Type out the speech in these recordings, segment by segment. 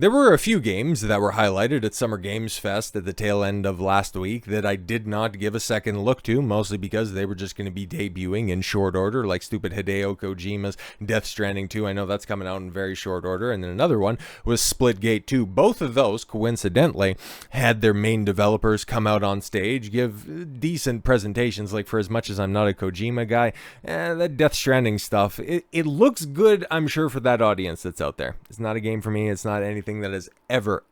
There were a few games that were highlighted at Summer Games Fest at the tail end of last week that I did not give a second look to, mostly because they were just going to be debuting in short order, like stupid Hideo Kojima's Death Stranding 2. I know that's coming out in very short order. And then another one was Splitgate 2. Both of those, coincidentally, had their main developers come out on stage, give decent presentations. Like, for as much as I'm not a Kojima guy, that Death Stranding stuff, it looks good, I'm sure, for that audience that's out there. It's not a game for me. It's not anything that has ever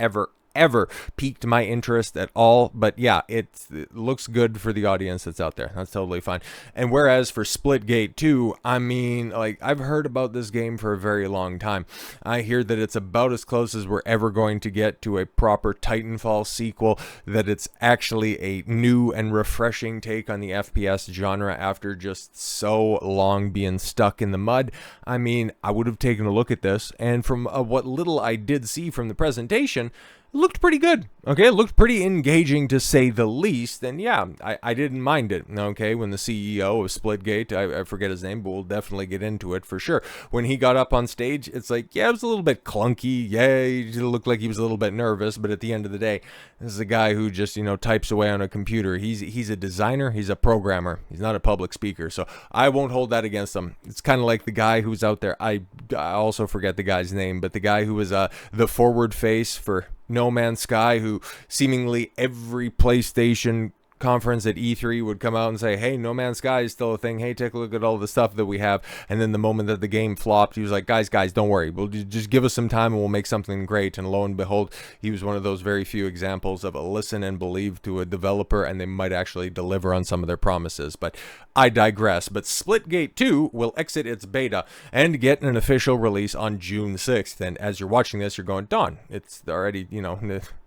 piqued my interest at all. But yeah, it looks good for the audience that's out there. That's totally fine. And whereas for Splitgate 2, I mean, like, I've heard about this game for a very long time. I hear that it's about as close as we're ever going to get to a proper Titanfall sequel, that it's actually a new and refreshing take on the FPS genre after just so long being stuck in the mud. I mean, I would have taken a look at this, and from what little I did see from the presentation, it looked pretty good. Okay, it looked pretty engaging to say the least, and yeah, I didn't mind it. Okay, when the CEO of Splitgate, I forget his name, but we'll definitely get into it for sure. When he got up on stage, it's like, yeah, it was a little bit clunky. Yeah, he looked like he was a little bit nervous, but at the end of the day, this is a guy who just, types away on a computer. He's a designer, he's a programmer, he's not a public speaker, so I won't hold that against him. It's kind of like the guy who's out there, I also forget the guy's name, but the guy who was the forward face for No Man's Sky, who seemingly every PlayStation conference at E3 would come out and say, hey, No Man's Sky is still a thing. Hey, take a look at all the stuff that we have. And then the moment that the game flopped, he was like, guys, don't worry. We'll just give us some time and we'll make something great. And lo and behold, he was one of those very few examples of a listen and believe to a developer, and they might actually deliver on some of their promises. But I digress. But Splitgate 2 will exit its beta and get an official release on June 6th. And as you're watching this, you're going, Don, it's already,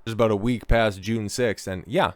there's about a week past June 6th, and yeah,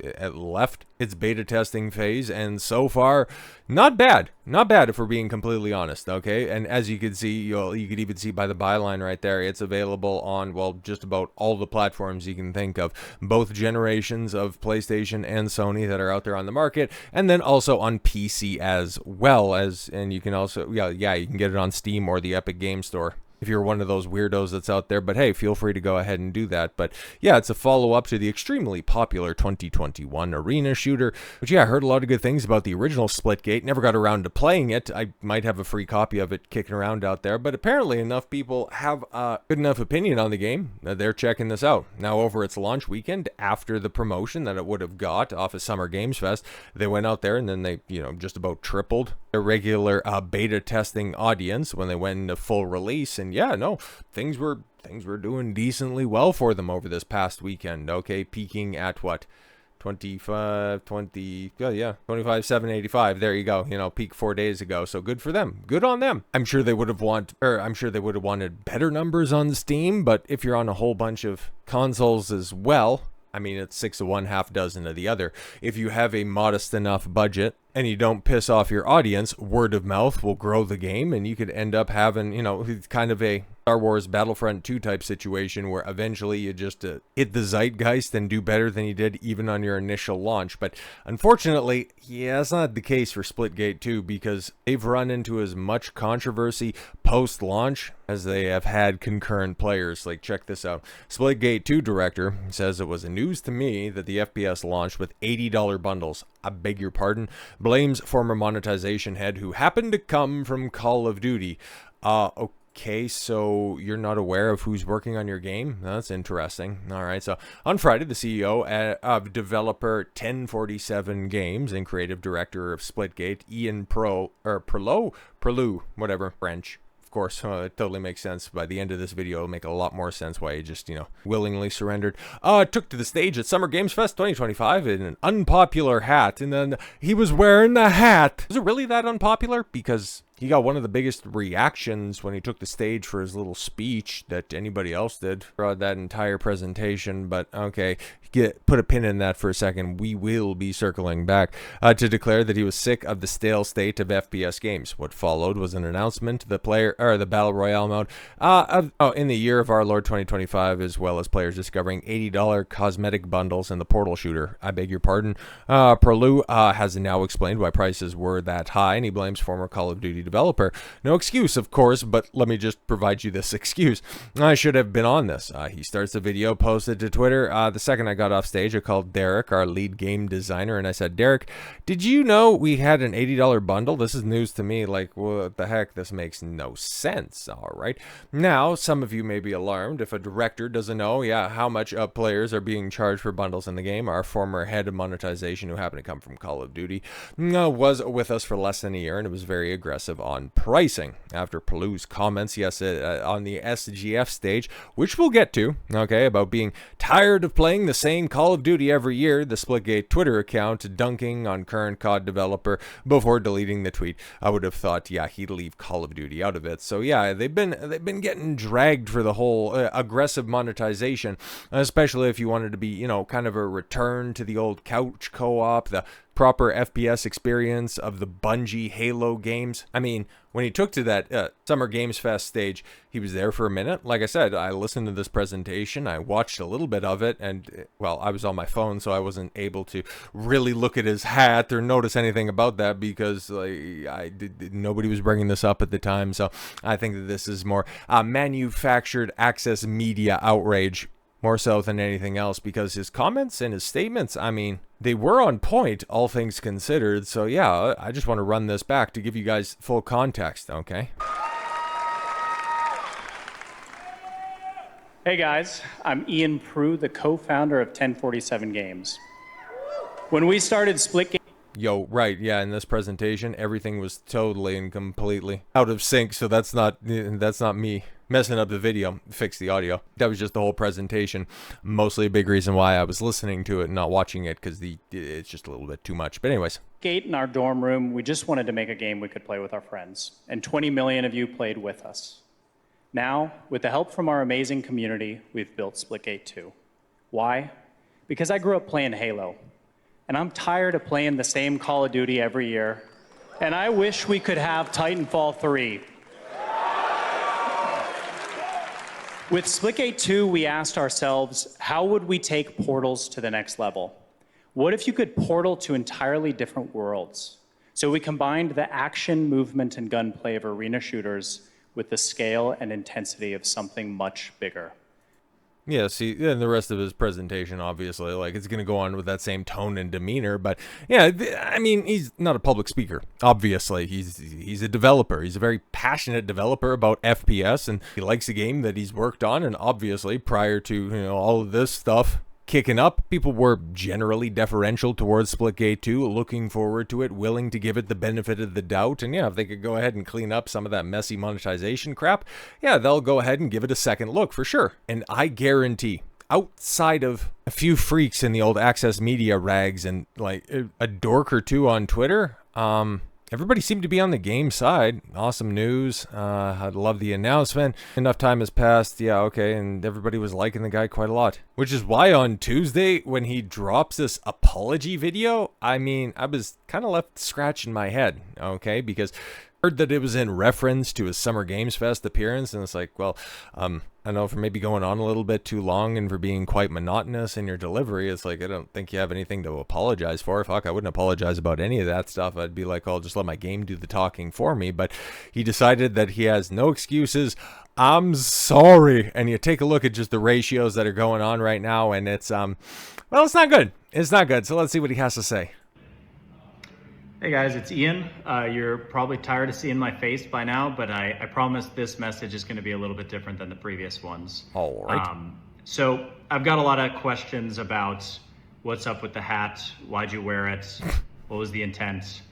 it left its beta testing phase, and so far, not bad if we're being completely honest, okay? And as you can see, you could even see by the byline right there, it's available on, well, just about all the platforms you can think of, both generations of PlayStation and Sony that are out there on the market, and then also on PC as well as, and you can also, you can get it on Steam or the Epic Game Store, if you're one of those weirdos that's out there. But hey, feel free to go ahead and do that. But yeah, it's a follow-up to the extremely popular 2021 arena shooter, which yeah, I heard a lot of good things about the original Splitgate. Never got around to playing it. I might have a free copy of it kicking around out there, but apparently enough people have a good enough opinion on the game that they're checking this out. Now, over its launch weekend, after the promotion that it would have got off of Summer Games Fest, they went out there and then they, just about tripled their regular beta testing audience when they went into full release. And yeah, no, things were doing decently well for them over this past weekend. Okay, peaking at what? 25,785. There you go. Peak 4 days ago. So good for them. Good on them. I'm sure they would have wanted better numbers on Steam, but if you're on a whole bunch of consoles as well, I mean, it's 6 of one, half dozen of the other. If you have a modest enough budget and you don't piss off your audience, word of mouth will grow the game, and you could end up having, kind of a Star Wars Battlefront 2 type situation where eventually you just hit the zeitgeist and do better than you did even on your initial launch. But unfortunately, yeah, that's not the case for Splitgate 2, because they've run into as much controversy post-launch as they have had concurrent players. Like, check this out. Splitgate 2 director says it was news to me that the FPS launched with $80 bundles. I beg your pardon. Blames former monetization head who happened to come from Call of Duty. Okay, so you're not aware of who's working on your game? That's interesting. All right, so on Friday, the CEO of developer 1047 Games and creative director of Splitgate, Ian Proulx, whatever, French. Of course, it totally makes sense. By the end of this video, it'll make a lot more sense why he just, willingly surrendered. Took to the stage at Summer Games Fest 2025 in an unpopular hat, and then he was wearing the hat. Was it really that unpopular? Because he got one of the biggest reactions when he took the stage for his little speech that anybody else did throughout that entire presentation. But okay, put a pin in that for a second. We will be circling back to declare that he was sick of the stale state of FPS games. What followed was an announcement the Battle Royale mode in the year of our Lord 2025, as well as players discovering $80 cosmetic bundles in the Portal shooter. I beg your pardon. Proulx has now explained why prices were that high, and he blames former Call of Duty developer. No excuse, of course, but let me just provide you this excuse. I should have been on this. He starts the video, posted to Twitter. The second I got off stage, I called Derek, our lead game designer, and I said, Derek, did you know we had an $80 bundle? This is news to me. Like, what the heck? This makes no sense. All right. Now, some of you may be alarmed if a director doesn't know, how much players are being charged for bundles in the game. Our former head of monetization, who happened to come from Call of Duty, was with us for less than a year, and it was very aggressive on pricing. After Proulx's comments, on the SGF stage, which we'll get to, okay, about being tired of playing the same Call of Duty every year, the Splitgate Twitter account dunking on current COD developer before deleting the tweet. I would have thought, he'd leave Call of Duty out of it. So they've been getting dragged for the whole aggressive monetization, especially if you wanted to be, kind of a return to the old couch co-op, the proper FPS experience of the Bungie Halo games. I mean, when he took to that Summer Games Fest stage, he was there for a minute. Like I said, I listened to this presentation, I watched a little bit of it, and, well, I was on my phone, so I wasn't able to really look at his hat or notice anything about that because nobody was bringing this up at the time, so I think that this is more manufactured access media outrage, more so than anything else, because his comments and his statements, I mean, they were on point, all things considered. So I just want to run this back to give you guys full context, okay? Hey guys, I'm Ian Proulx, the co-founder of 1047 Games. When we started Splitgate... Right, in this presentation, everything was totally and completely out of sync, so that's not me messing up the video, fix the audio. That was just the whole presentation. Mostly a big reason why I was listening to it and not watching it, because it's just a little bit too much. But anyways. Gate in our dorm room, we just wanted to make a game we could play with our friends. And 20 million of you played with us. Now, with the help from our amazing community, we've built Splitgate 2. Why? Because I grew up playing Halo. And I'm tired of playing the same Call of Duty every year. And I wish we could have Titanfall 3. With Splitgate 2, we asked ourselves, how would we take portals to the next level? What if you could portal to entirely different worlds? So we combined the action, movement, and gunplay of arena shooters with the scale and intensity of something much bigger. See, and the rest of his presentation, obviously, it's going to go on with that same tone and demeanor. But, I mean, he's not a public speaker. Obviously, he's a developer. He's a very passionate developer about FPS, and he likes the game that he's worked on. And obviously, prior to, all of this stuff kicking up, people were generally deferential towards Splitgate 2, looking forward to it, willing to give it the benefit of the doubt. And if they could go ahead and clean up some of that messy monetization crap, they'll go ahead and give it a second look for sure. And I guarantee, outside of a few freaks in the old access media rags and a dork or two on Twitter, everybody seemed to be on the game side. Awesome news. I love the announcement. Enough time has passed. And everybody was liking the guy quite a lot. Which is why on Tuesday, when he drops this apology video, I mean, I was kind of left scratching my head, okay? Because I heard that it was in reference to his Summer Games Fest appearance, and it's like, well, I know, for maybe going on a little bit too long and for being quite monotonous in your delivery, it's like, I don't think you have anything to apologize for. Fuck, I wouldn't apologize about any of that stuff. I'd be like, I'll just let my game do the talking for me. But he decided that he has no excuses. I'm sorry. And you take a look at just the ratios that are going on right now, and it's, well, it's not good. It's not good. So let's see what he has to say. Hey guys, it's Ian. You're probably tired of seeing my face by now, but I promise this message is going to be a little bit different than the previous ones. All right. So I've got a lot of questions about what's up with the hat, why'd you wear it, what was the intent?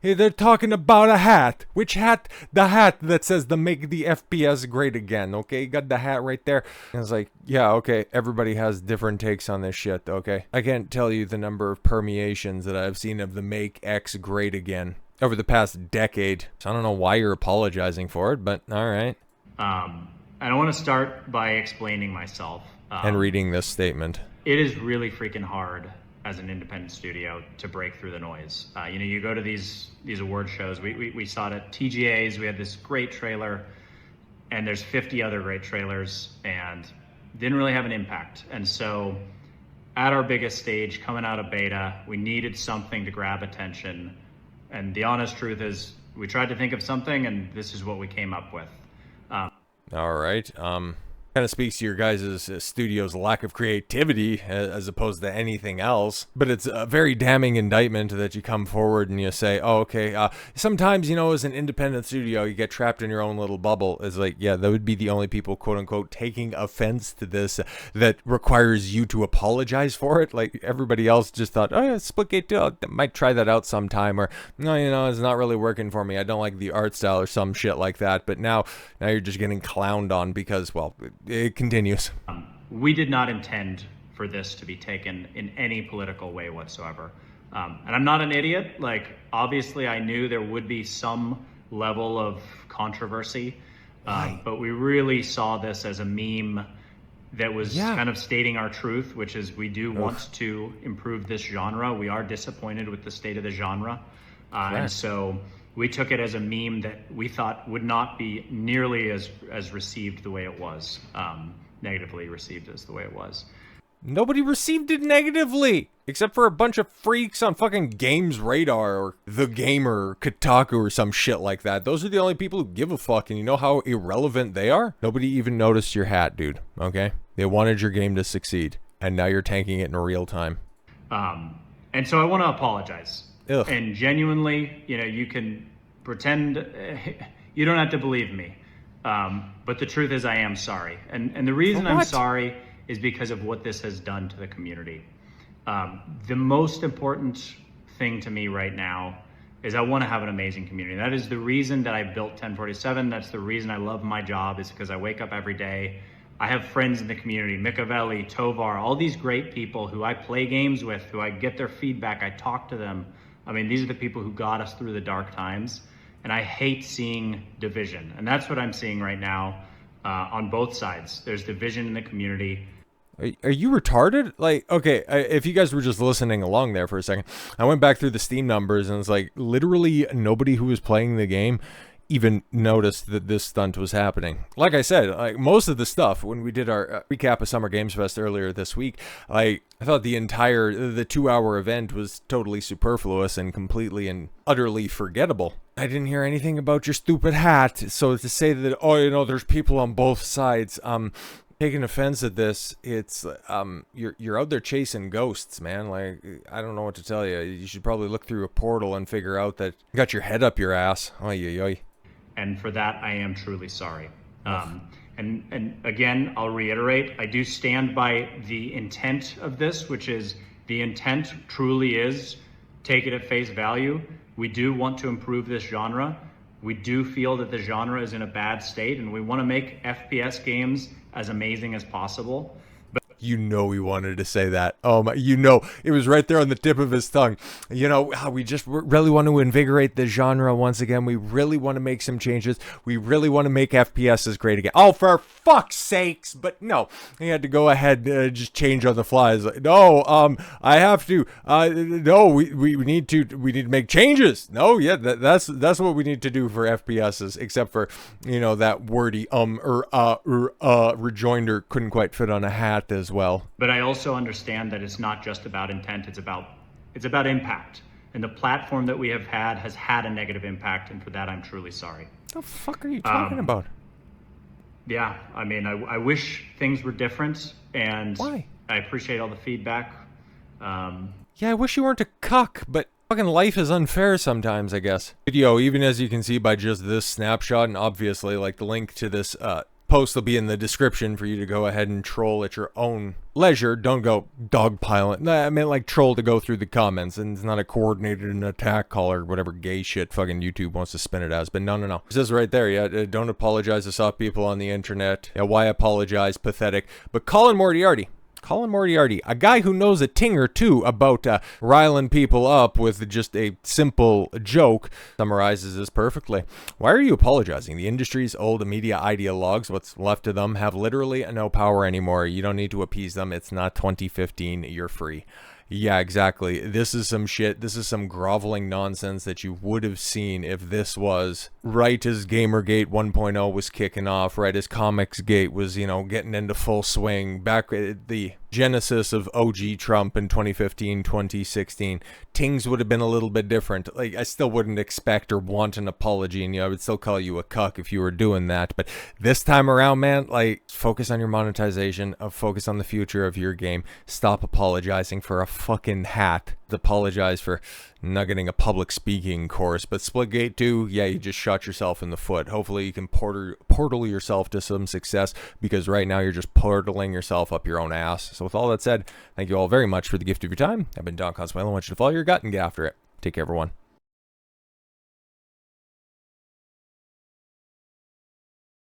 Hey, they're talking about a hat. Which hat? The hat that says the make the FPS great again, okay? Got the hat right there. And it's like, okay, everybody has different takes on this shit, okay? I can't tell you the number of permeations that I've seen of the make X great again over the past decade. So I don't know why you're apologizing for it, but all right. And I want to start by explaining myself. And reading this statement. It is really freaking hard as an independent studio to break through the noise. You go to these award shows. We saw it at TGA's. We had this great trailer, and there's 50 other great trailers, and didn't really have an impact. And so at our biggest stage, coming out of beta, we needed something to grab attention. And the honest truth is We tried to think of something, and this is what we came up with. All right. Kind of speaks to your guys' studio's lack of creativity as opposed to anything else. But it's a very damning indictment that you come forward and you say, oh, okay, sometimes, you know, as an independent studio, you get trapped in your own little bubble. It's like, yeah, that would be the only people, quote unquote, taking offense to this that requires you to apologize for it. Like everybody else just thought, oh, yeah, Splitgate 2, I might try that out sometime. Or, no, you know, it's not really working for me. I don't like the art style or some shit like that. But now you're just getting clowned on because, well, it continues. We did not intend for this to be taken in any political way whatsoever. And I'm not an idiot. Like, obviously, I knew there would be some level of controversy, but we really saw this as a meme that was kind of stating our truth, which is we do want to improve this genre. We are disappointed with the state of the genre. And so we took it as a meme that we thought would not be nearly as received the way it was, negatively received as the way it was. Nobody received it negatively, except for a bunch of freaks on fucking Games Radar or The Gamer or Kotaku or some shit like that. Those are the only people who give a fuck, and you know how irrelevant they are? Nobody even noticed your hat, dude, okay? They wanted your game to succeed, and now you're tanking it in real time. And so I want to apologize. Ugh. And genuinely, you know, you can pretend, you don't have to believe me. But the truth is I am sorry. And the reason I'm sorry is because of what this has done to the community. The most important thing to me right now is I want to have an amazing community. That is the reason that I built 1047. That's the reason I love my job, is because I wake up every day. I have friends in the community, Mikavelli, Tovar, all these great people who I play games with, who I get their feedback, I talk to them. I mean, these are the people who got us through the dark times. And I hate seeing division. And that's what I'm seeing right now on both sides. There's division in the community. Are you retarded? Like, okay, if you guys were just listening along there for a second, I went back through the Steam numbers and it's like literally nobody who was playing the game even noticed that this stunt was happening. Like I said, like most of the stuff when we did our recap of Summer Games Fest earlier this week, I thought the 2-hour event was totally superfluous and completely and utterly forgettable. I didn't hear anything about your stupid hat. So to say that, oh, you know, there's people on both sides, taking offense at this, it's you're out there chasing ghosts, man. Like, I don't know what to tell you. You should probably look through a portal and figure out that you got your head up your ass. Oy, oy. And for that, I am truly sorry. And again, I'll reiterate, I do stand by the intent of this, which is the intent truly is, take it at face value. We do want to improve this genre. We do feel that the genre is in a bad state, and we want to make FPS games as amazing as possible. You know he wanted to say that. Oh my, you know, it was right there on the tip of his tongue. You know, how we just really want to invigorate the genre once again. We really want to make some changes. We really want to make FPSs great again. Oh, for fuck's sakes. But no, he had to go ahead and just change on the fly. It's like, no, I have to, no, we need to make changes. No, yeah, that's what we need to do for FPSs, except for, you know, that wordy, rejoinder couldn't quite fit on a hat as well. But I also understand that it's not just about intent, it's about impact. And the platform that we have had has had a negative impact, and for that I'm truly sorry. What the fuck are you talking about? Yeah, I mean, I wish things were different, and why? I appreciate all the feedback. Yeah, I wish you weren't a cuck, but fucking life is unfair sometimes, I guess. Video, even as you can see by just this snapshot, and obviously like the link to this post will be in the description for you to go ahead and troll at your own leisure. Don't go dogpiling. I meant like troll to go through the comments, and it's not a coordinated attack call or whatever gay shit fucking YouTube wants to spin it as. But no. It says right there, yeah, don't apologize to soft people on the internet. Yeah, why apologize? Pathetic. But Colin Moriarty, a guy who knows a ting or two about riling people up with just a simple joke, summarizes this perfectly. Why are you apologizing? The industry's old media ideologues, what's left of them, have literally no power anymore. You don't need to appease them. It's not 2015. You're free. Yeah, exactly. This is some shit. This is some groveling nonsense that you would have seen if this was right as Gamergate 1.0 was kicking off, right as Comicsgate was, you know, getting into full swing, back at the genesis of OG Trump in 2015, 2016, things would have been a little bit different. Like, I still wouldn't expect or want an apology, and I would still call you a cuck if you were doing that. But this time around, man, like, focus on your monetization, focus on the future of your game. Stop apologizing for a fucking hat. Apologize for not getting a public speaking course. But Splitgate 2, yeah, you just shot yourself in the foot. Hopefully you can portal yourself to some success, because right now you're just portaling yourself up your own ass. So with all that said, thank you all very much for the gift of your time. I've been Don Consuelo. I want you to follow your gut and get after it. Take care, everyone.